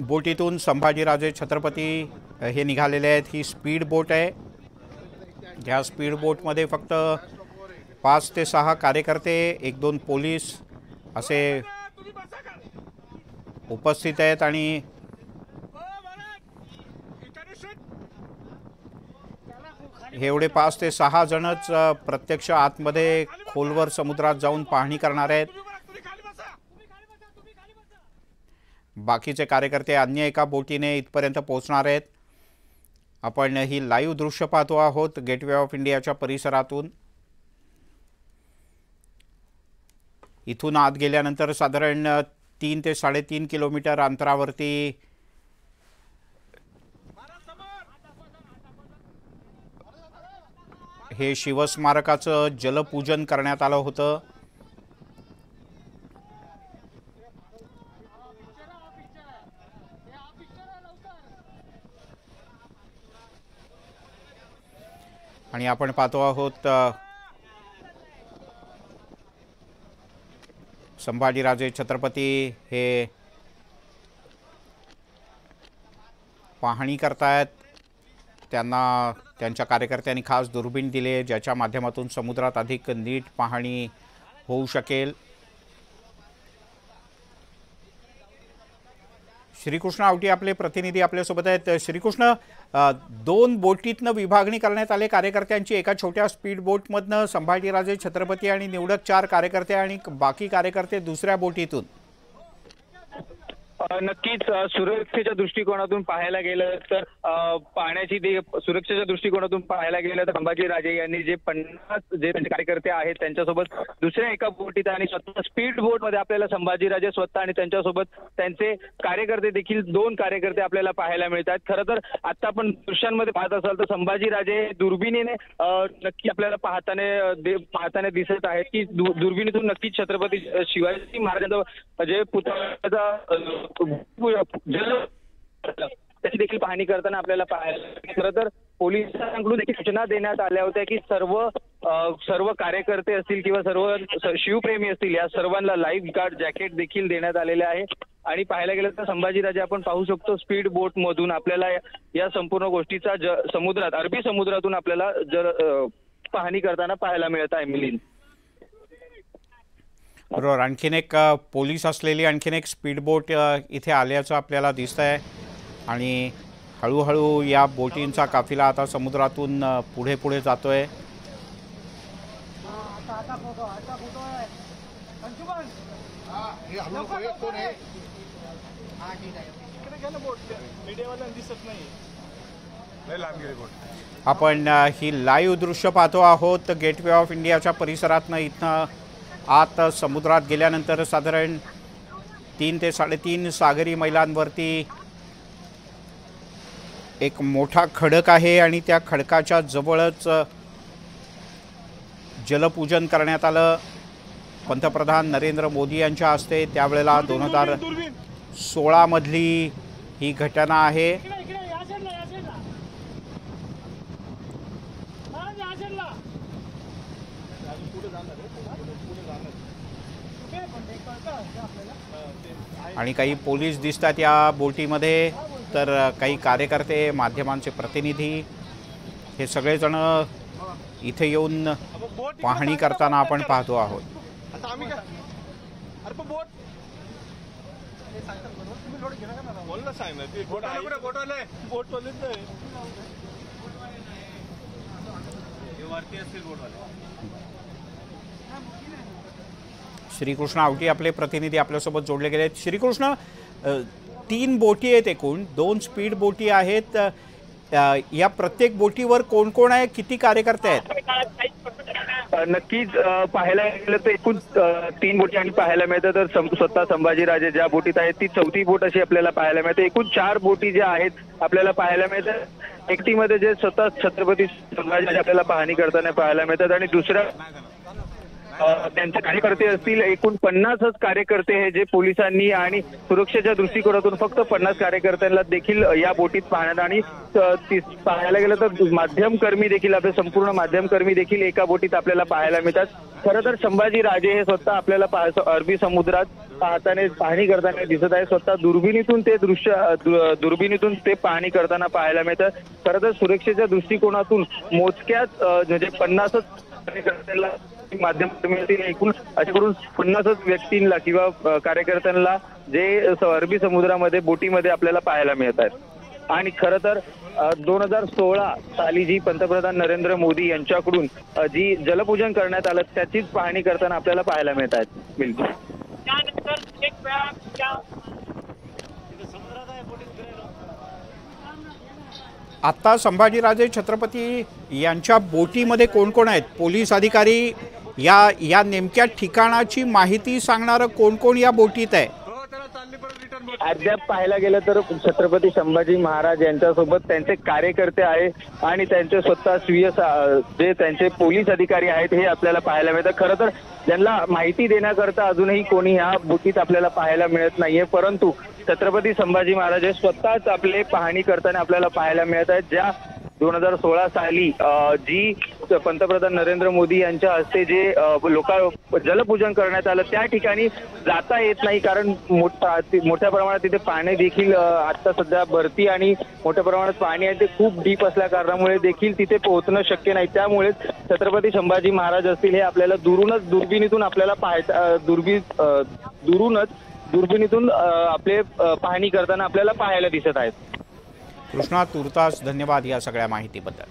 बोटीतून संभाजीराजे छत्रपती हे निघालेले आहेत। ही स्पीड बोट आहे। या स्पीड बोटमध्ये फक्त 5 ते 6 कार्यकर्ते, 1-2 पोलीस असे उपस्थित आहेत आणि हे एवढे 5 ते 6 जणच प्रत्यक्ष आतमध्ये खोलवर समुद्रात जाऊन पाहणी करणार आहेत। बाकीचे कार्यकर्ते अन्य एका बोटीने इथपर्यंत पोहोचणार आहेत। आपण ही लाईव्ह दृश्य पाहतो आहोत गेटवे ऑफ इंडियाच्या परिसरातून। इथून आत गेल्यानंतर साधारण 3 ते 3.5 किलोमीटर अंतरावरती हे शिवस्मारकाचं जलपूजन करण्यात आलं होतं। आणि आपण पाहतो आहोत संभाजीराजे छत्रपती हे पाहणी करतायत। त्यांना त्यांच्या कार्यकर्त्यांनी खास दुर्बीण दिले ज्याच्या माध्यमातून समुद्रात अधिक नीट पाहणी होऊ शकेल। श्रीकृष्ण आवटी आपले प्रतिनिधी आपल्यासोबत आहेत। श्रीकृष्ण, 2 बोटीतनं विभागणी करण्यात आले कार्यकर्त्यांची। एका छोट्या स्पीड बोटमधनं संभाजीराजे छत्रपती आणि निवडक 4 कार्यकर्ते आणि बाकी कार्यकर्ते दुसऱ्या बोटीतून। नक्कीच सुरक्षेच्या दृष्टिकोनातून पाहायला गेलं तर पाण्याची सुरक्षेच्या दृष्टिकोनातून पाहायला गेलं तर संभाजीराजे यांनी जे 50 जे त्यांचे कार्यकर्ते आहेत त्यांच्यासोबत दुसऱ्या एका बोटीत आणि स्वतः स्पीड बोट मध्ये आपल्याला संभाजीराजे स्वतः आणि त्यांच्यासोबत त्यांचे कार्यकर्ते देखील 2 कार्यकर्ते आपल्याला पाहायला मिळतात। खरं तर आता आपण दृश्यांमध्ये पाहत असाल तर संभाजीराजे दुर्बिणीने नक्की आपल्याला पाहताना दिसत आहेत की दुर्बिणीतून नक्कीच छत्रपती शिवाजी महाराजांचा जे पुतळ्याचा त्याची देखील पाहणी करताना आपल्याला पाहायला। खरं तर पोलिसांकडून देखील सूचना देण्यात आल्या होत्या की सर्व कार्यकर्ते असतील किंवा सर्व शिवप्रेमी असतील या सर्वांना लाईफ गार्ड जॅकेट देखील देण्यात आलेले आहे। आणि पाहायला गेलं तर संभाजीराजे आपण पाहू शकतो स्पीड बोट मधून आपल्याला या संपूर्ण गोष्टीचा समुद्रात अरबी समुद्रातून आपल्याला पाहणी करताना पाहायला मिळत आहे। मिलिंद बरोबर, आणखीन एक पोलीस असलेली आणखीन एक स्पीड बोट इथे आल्याचं आपल्याला दिसतंय आणि हळूहळू या बोटींचा काफिला आता समुद्रातून पुढे पुढे जातोय। आपण ही लाईव्ह दृश्य पाहतो आहोत गेटवे ऑफ इंडियाच्या परिसरातनं। इथनं आत समुद्रात गेल्यानंतर साधारण 3 ते 3.5 सागरी मैलांवरती एक मोठा खडक आहे आणि त्या खडकाच्या जवळच जलपूजन करण्यात आलं पंतप्रधान नरेंद्र मोदी यांच्या हस्ते। त्यावेळेला 2016 मधली ही घटना आहे। आणि काही पोलीस दिसतात या बोटीमध्ये, तर काही कार्यकर्ते, माध्यमांचे प्रतिनिधी हे सगळेजण इथे येऊन पाहणी करताना आपण पाहतो आहोत। श्रीकृष्ण आवटी आपले प्रतिनिधी आपल्यासोबत जोडले गेले आहेत। श्रीकृष्ण, 3 बोटी आहेत एकूण, 2 स्पीड बोटी आहेत। या प्रत्येक बोटीवर कोण कोण आहे, किती कार्यकर्ते आहेत? नक्कीच पाहायला गेलं तर एकूण 3 बोटी आणि पाहायला मिळतं तर स्वतः संभाजीराजे ज्या बोटीत आहेत ती 4थी बोट अशी आपल्याला पाहायला मिळते। एकूण 4 बोटी ज्या आहेत आपल्याला पाहायला मिळतात। एकटीमध्ये जे स्वतः छत्रपती संभाजीराजे आपल्याला पाहणी करताना पाहायला मिळतात आणि दुसऱ्या त्यांचे कार्यकर्ते असतील, एकूण 50च कार्यकर्ते हे जे पोलिसांनी आणि सुरक्षेच्या दृष्टिकोनातून फक्त 50 कार्यकर्त्यांना देखील या बोटीत पाहण्यात आणि पाहायला गेलं तर माध्यमकर्मी देखील, आपले संपूर्ण माध्यमकर्मी देखील एका बोटीत आपल्याला पाहायला मिळतात. खरं तर संभाजी राजे हे स्वतः आपल्याला अरबी समुद्रात पाहणी करताना दिसत आहे. स्वतः दुर्बिणीतून ते पाहणी करताना पाहायला मिळतं. खरं तर सुरक्षेच्या दृष्टिकोनातून मोजक्याच म्हणजे 50च कार्यकर्त्यांना माध्यमातील एकूण असे करून 50च व्यक्तींना किंवा कार्यकर्त्यांना जे अरबी समुद्रामध्ये बोटीमध्ये आपल्याला पाहायला मिळत आहेत. आणि खरं तर 2016 साली जी पंतप्रधान नरेंद्र मोदी यांच्याकडून जी जलपूजन करण्यात आलं त्याचीच पाहणी करताना आपल्याला पाहायला मिळत आहेत. बिलकुल. आता संभाजीराजे छत्रपती यांच्या बोटीमध्ये कोण कोण आहेत? पोलीस अधिकारी, या नेमक्या ठिकाणाची माहिती सांगणारं कोण कोण या बोटीत आहे? अद्याप पाहायला गेलं तर छत्रपती संभाजी महाराज यांच्यासोबत त्यांचे कार्यकर्ते आहे आणि त्यांचे स्वतः स्वीय जे त्यांचे पोलीस अधिकारी आहेत हे आपल्याला पाहायला मिळतं. खरं तर ज्यांना माहिती देण्याकरता अजूनही कोणी ह्या बोटीत आपल्याला पाहायला मिळत नाहीये, परंतु छत्रपती संभाजी महाराज हे स्वतःच आपले पाहणी करताना आपल्याला पाहायला मिळत आहेत. ज्या 2016 साली जी पंतप्रधान नरेंद्र मोदी यांच्या हस्ते जे जलपूजन करण्यात आलं त्या ठिकाणी जाता येत नाही, कारण मोठ्या प्रमाणात तिथे पाणी देखील आता सध्या भरती आणि मोठ्या प्रमाणात पाणी आहे ते खूप डीप असल्या कारणामुळे देखील तिथे पोहोचणं शक्य नाही. त्यामुळे छत्रपती संभाजी महाराज असतील हे आपल्याला दुर्बिणीतून आपल्याला दुर्बिणीतून आपले पाहणी करताना आपल्याला पाहायला दिसत आहेत. कृष्णा, तुर्तास धन्यवाद या सगळ्या माहितीबद्दल.